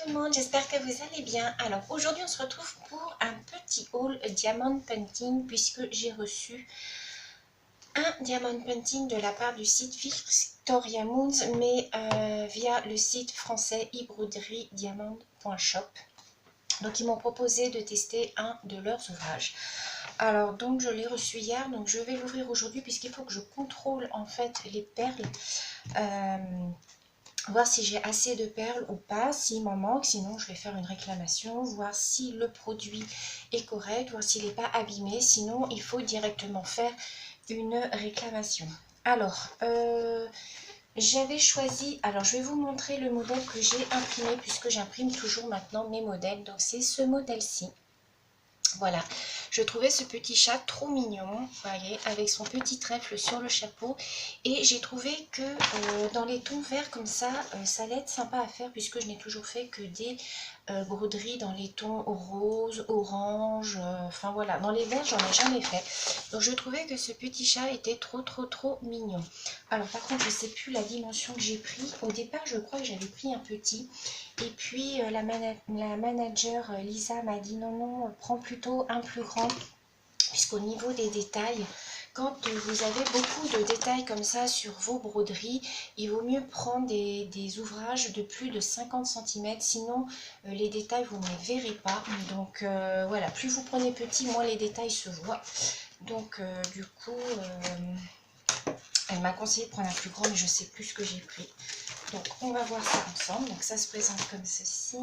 tout le monde, j'espère que vous allez bien. Alors aujourd'hui on se retrouve pour un petit haul Diamond Painting puisque j'ai reçu un Diamond Painting de la part du site Victoria Moons mais via le site français ebroderie-diamond.shop. Donc ils m'ont proposé de tester un de leurs ouvrages. Alors donc je l'ai reçu hier, donc je vais l'ouvrir aujourd'hui puisqu'il faut que je contrôle en fait les perles. Voir si j'ai assez de perles ou pas, s'il m'en manque, sinon je vais faire une réclamation, voir si le produit est correct, voir s'il n'est pas abîmé, sinon il faut directement faire une réclamation. Alors, j'avais choisi, alors je vais vous montrer le modèle que j'ai imprimé puisque j'imprime toujours maintenant mes modèles, donc c'est ce modèle-ci. Voilà, je trouvais ce petit chat trop mignon, vous voyez, avec son petit trèfle sur le chapeau. Et j'ai trouvé que dans les tons verts comme ça, ça allait être sympa à faire puisque je n'ai toujours fait que des broderies dans les tons rose, orange, enfin voilà. Dans les verts, j'en ai jamais fait. Donc je trouvais que ce petit chat était trop mignon. Alors par contre, je ne sais plus la dimension que j'ai pris. Au départ, je crois que j'avais pris un petit. Et puis la manager Lisa m'a dit non, prends plutôt un plus grand, puisqu'au niveau des détails, quand vous avez beaucoup de détails comme ça sur vos broderies, il vaut mieux prendre des ouvrages de plus de 50 cm, sinon les détails vous ne les verrez pas. Donc voilà, plus vous prenez petit, moins les détails se voient. Donc du coup, elle m'a conseillé de prendre un plus grand, mais je ne sais plus ce que j'ai pris. Donc on va voir ça ensemble. Donc ça se présente comme ceci.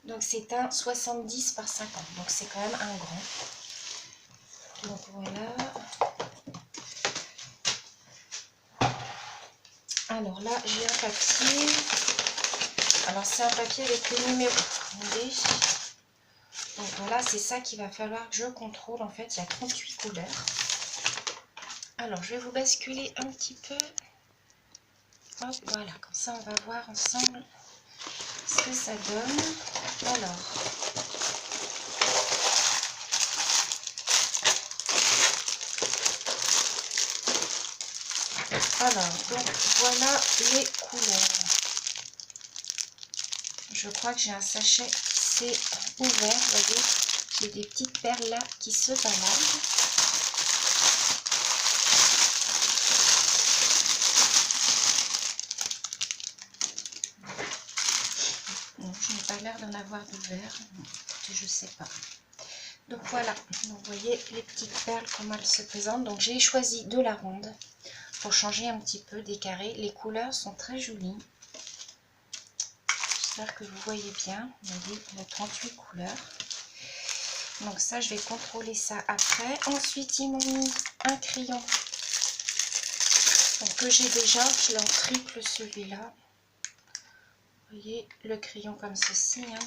Donc c'est un 70 par 50. Donc c'est quand même un grand. Donc voilà. Alors là j'ai un papier. Alors c'est un papier avec le numéro. Donc voilà, c'est ça qu'il va falloir que je contrôle. En fait, il y a 38 couleurs. Alors je vais vous basculer un petit peu. Hop, voilà, comme ça on va voir ensemble ce que ça donne. Alors, donc voilà les couleurs. Je crois que j'ai un sachet, c'est ouvert, vous voyez, j'ai des petites perles là qui se baladent. Bon, je n'ai pas l'air d'en avoir d'ouvert, je sais pas. Donc voilà, donc, vous voyez les petites perles comment elles se présentent. Donc j'ai choisi de la ronde pour changer un petit peu des carrés. Les couleurs sont très jolies. J'espère que vous voyez bien. Vous voyez, il y a 38 couleurs. Donc ça, je vais contrôler ça après. Ensuite, ils m'ont mis un crayon donc, que j'ai déjà, je l'ai en triple celui-là. Vous voyez, le crayon comme ceci. Hein.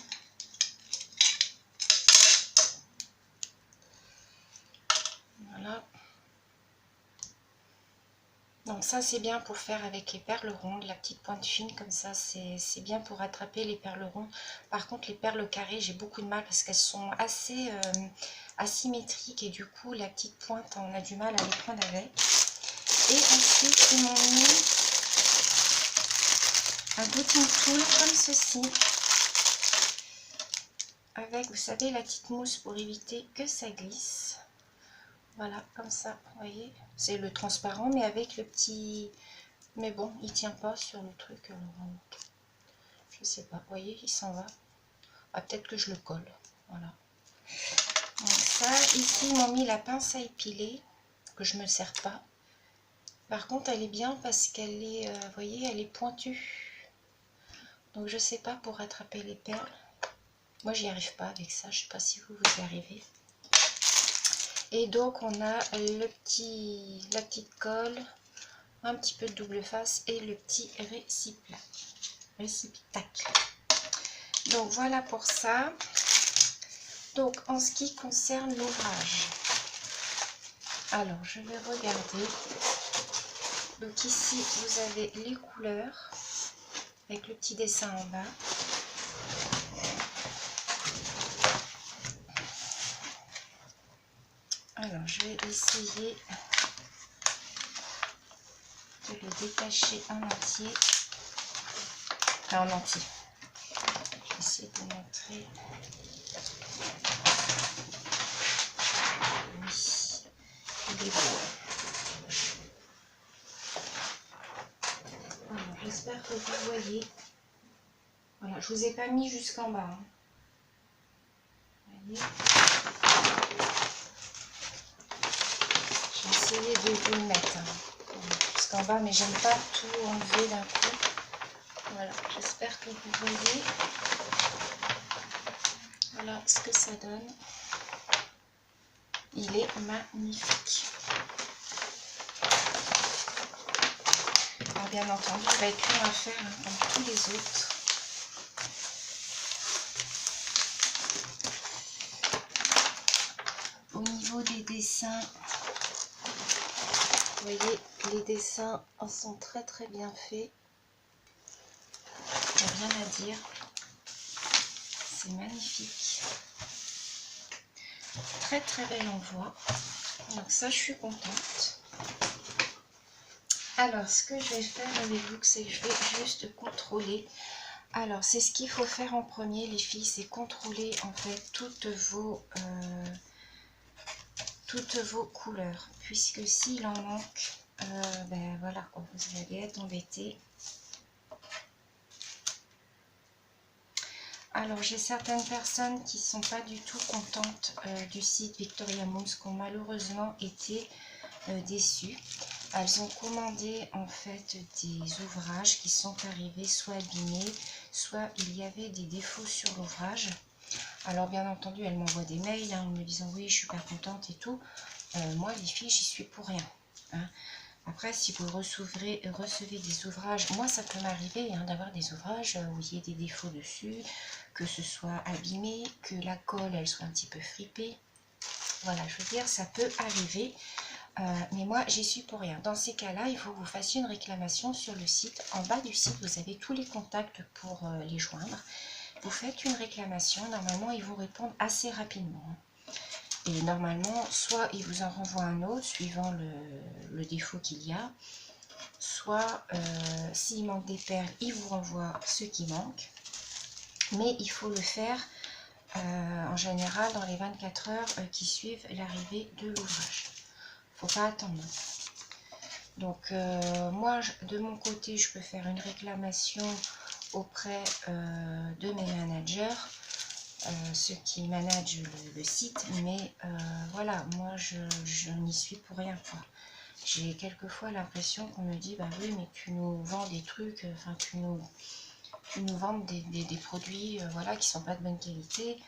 Voilà. Donc ça, c'est bien pour faire avec les perles rondes, la petite pointe fine comme ça, c'est bien pour attraper les perles rondes. Par contre, les perles carrées, j'ai beaucoup de mal parce qu'elles sont assez asymétriques et du coup, la petite pointe, on a du mal à les prendre avec. Et ensuite, ils m'ont mis un bouton tool comme ceci. Avec, vous savez, la petite mousse pour éviter que ça glisse. Voilà, comme ça, vous voyez. C'est le transparent, mais avec le petit... Mais bon, il tient pas sur le truc. Je sais pas, vous voyez, il s'en va. Ah, peut-être que je le colle. Voilà. Donc ça, ici, ils m'ont mis la pince à épiler, que je ne me sers pas. Par contre, elle est bien parce qu'elle est, vous voyez, elle est pointue. Donc je sais pas pour rattraper les perles. Moi, j'y arrive pas avec ça. Je sais pas si vous y arrivez. Et donc, on a la petite colle, un petit peu de double face et le petit récipitacle. Donc, voilà pour ça. Donc, en ce qui concerne l'ouvrage, alors, je vais regarder. Donc, ici, vous avez les couleurs avec le petit dessin en bas. Alors, je vais essayer de le détacher en entier. Enfin, en entier. Je vais essayer de vous montrer. Oui, il est beau. Alors, j'espère que vous voyez. Voilà, je vous ai pas mis jusqu'en bas. Hein. Vous voyez, je vais essayer de vous le mettre jusqu'en bas, mais j'aime pas tout enlever d'un coup. Voilà, j'espère que vous voyez. Voilà ce que ça donne. Il est magnifique. Alors bien entendu, il va être long à faire hein, comme tous les autres. Au niveau des dessins, vous voyez, les dessins sont très très bien faits. Il n'y a rien à dire. C'est magnifique. Très très belle envoi. Donc ça, je suis contente. Alors, ce que je vais faire avec vous, c'est que je vais juste contrôler. Alors, c'est ce qu'il faut faire en premier, les filles, c'est contrôler en fait toutes vos couleurs. Puisque s'il en manque, ben voilà, vous allez être embêtés. Alors, j'ai certaines personnes qui ne sont pas du tout contentes du site Victoria Moons, qui ont malheureusement été déçues. Elles ont commandé en fait des ouvrages qui sont arrivés soit abîmés, soit il y avait des défauts sur l'ouvrage. Alors, bien entendu, elles m'envoient des mails hein, en me disant oui, je suis pas contente et tout. Moi, les filles, j'y suis pour rien. Hein. Après, si vous recevez des ouvrages, moi ça peut m'arriver hein, d'avoir des ouvrages où il y ait des défauts dessus, que ce soit abîmé, que la colle elle soit un petit peu fripée. Voilà, je veux dire, ça peut arriver, mais moi j'y suis pour rien. Dans ces cas-là, il faut que vous fassiez une réclamation sur le site. En bas du site, vous avez tous les contacts pour les joindre. Vous faites une réclamation, normalement ils vous répondent assez rapidement. Hein. Et normalement, soit il vous en renvoie un autre, suivant le défaut qu'il y a, soit s'il manque des perles, il vous renvoie ce qui manque. Mais il faut le faire en général dans les 24 heures qui suivent l'arrivée de l'ouvrage. Il ne faut pas attendre. Donc moi, de mon côté, je peux faire une réclamation auprès de mes managers. Ceux qui managent le site, mais voilà, moi je n'y suis pour rien quoi. J'ai quelquefois l'impression qu'on me dit bah oui mais tu nous vends des trucs, enfin tu nous vends des produits voilà qui sont pas de bonne qualité.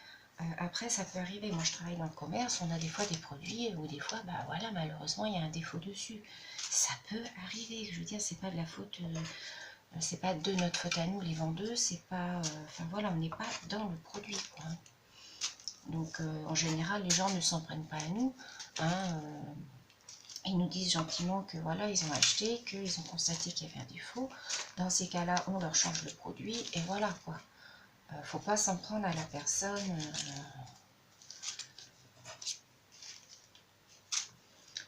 Après ça peut arriver, moi je travaille dans le commerce, on a des fois des produits où des fois bah voilà malheureusement il y a un défaut dessus. Ça peut arriver, je veux dire c'est pas de la faute. C'est pas de notre faute à nous les vendeuses, c'est pas, enfin voilà, on n'est pas dans le produit quoi. Donc en général les gens ne s'en prennent pas à nous, hein, ils nous disent gentiment que voilà ils ont acheté, qu'ils ont constaté qu'il y avait un défaut. Dans ces cas-là on leur change le produit et voilà quoi. Faut pas s'en prendre à la personne.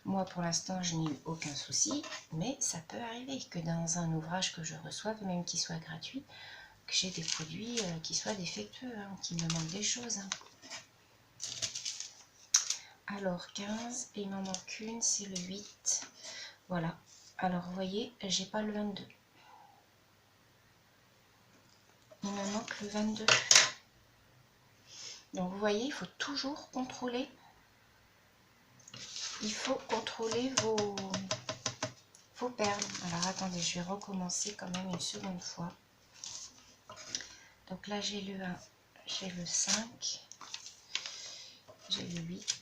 Moi pour l'instant je n'ai eu aucun souci, mais ça peut arriver que dans un ouvrage que je reçoive, même qu'il soit gratuit, que j'ai des produits qui soient défectueux, hein, qui me manquent des choses. Hein. Alors 15, et il m'en manque une, c'est le 8. Voilà. Alors vous voyez, j'ai pas le 22. Il me manque le 22. Donc vous voyez, il faut toujours contrôler. Il faut contrôler vos perles. Alors attendez, je vais recommencer quand même une seconde fois. Donc là j'ai le 1, j'ai le 5, j'ai le 8,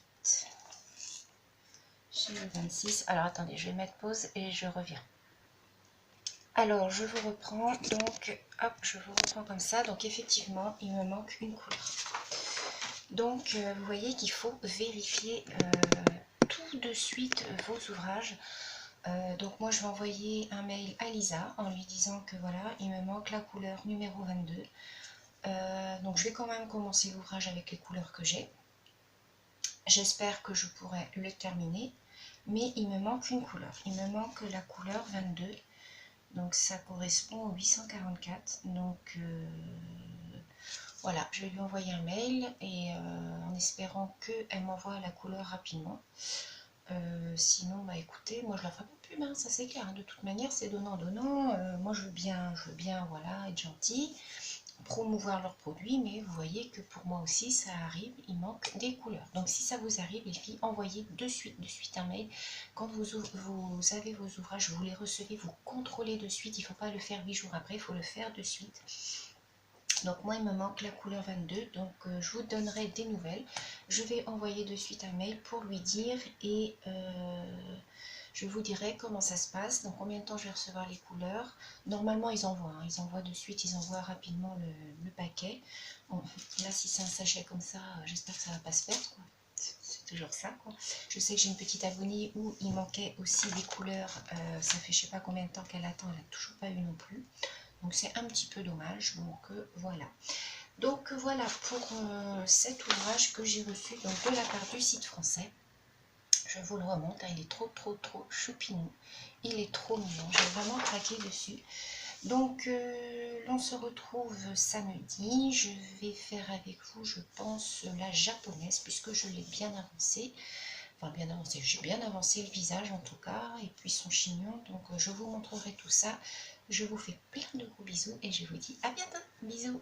j'ai le 26. Alors attendez, je vais mettre pause et je reviens. Alors je vous reprends, donc hop, je vous reprends comme ça. Donc effectivement, il me manque une couleur. Donc vous voyez qu'il faut vérifier tout de suite vos ouvrages. Donc moi je vais envoyer un mail à Lisa en lui disant que voilà, il me manque la couleur numéro 22. Donc je vais quand même commencer l'ouvrage avec les couleurs que j'ai. J'espère que je pourrai le terminer, mais il me manque une couleur. Il me manque la couleur 22. Donc ça correspond au 844. Donc voilà, je vais lui envoyer un mail et en espérant qu'elle m'envoie la couleur rapidement. Sinon, bah écoutez, moi je la ferai pas plus, hein, ça c'est clair, hein. De toute manière, c'est donnant-donnant. Moi je veux bien, voilà, être gentille, promouvoir leurs produits, mais vous voyez que pour moi aussi, ça arrive, il manque des couleurs. Donc si ça vous arrive, les filles, envoyez de suite un mail. Quand vous avez vos ouvrages, vous les recevez, vous contrôlez de suite. Il ne faut pas le faire 8 jours après, il faut le faire de suite. Donc moi il me manque la couleur 22, donc je vous donnerai des nouvelles. Je vais envoyer de suite un mail pour lui dire et je vous dirai comment ça se passe, dans combien de temps je vais recevoir les couleurs. Normalement ils envoient, hein, ils envoient de suite, ils envoient rapidement le paquet. Bon, là si c'est un sachet comme ça, j'espère que ça ne va pas se perdre, quoi. C'est toujours ça, quoi. Je sais que j'ai une petite abonnée où il manquait aussi des couleurs, ça fait je sais pas combien de temps qu'elle attend, elle n'a toujours pas eu non plus. Donc c'est un petit peu dommage, donc voilà. Donc voilà pour cet ouvrage que j'ai reçu donc, de la part du site français. Je vous le remonte, hein, il est trop choupinou. Il est trop mignon, j'ai vraiment craqué dessus. Donc on se retrouve samedi. Je vais faire avec vous, je pense, la japonaise, puisque je l'ai bien avancée. Enfin bien avancé, j'ai bien avancé le visage en tout cas, et puis son chignon, donc je vous montrerai tout ça. Je vous fais plein de gros bisous et je vous dis à bientôt, bisous.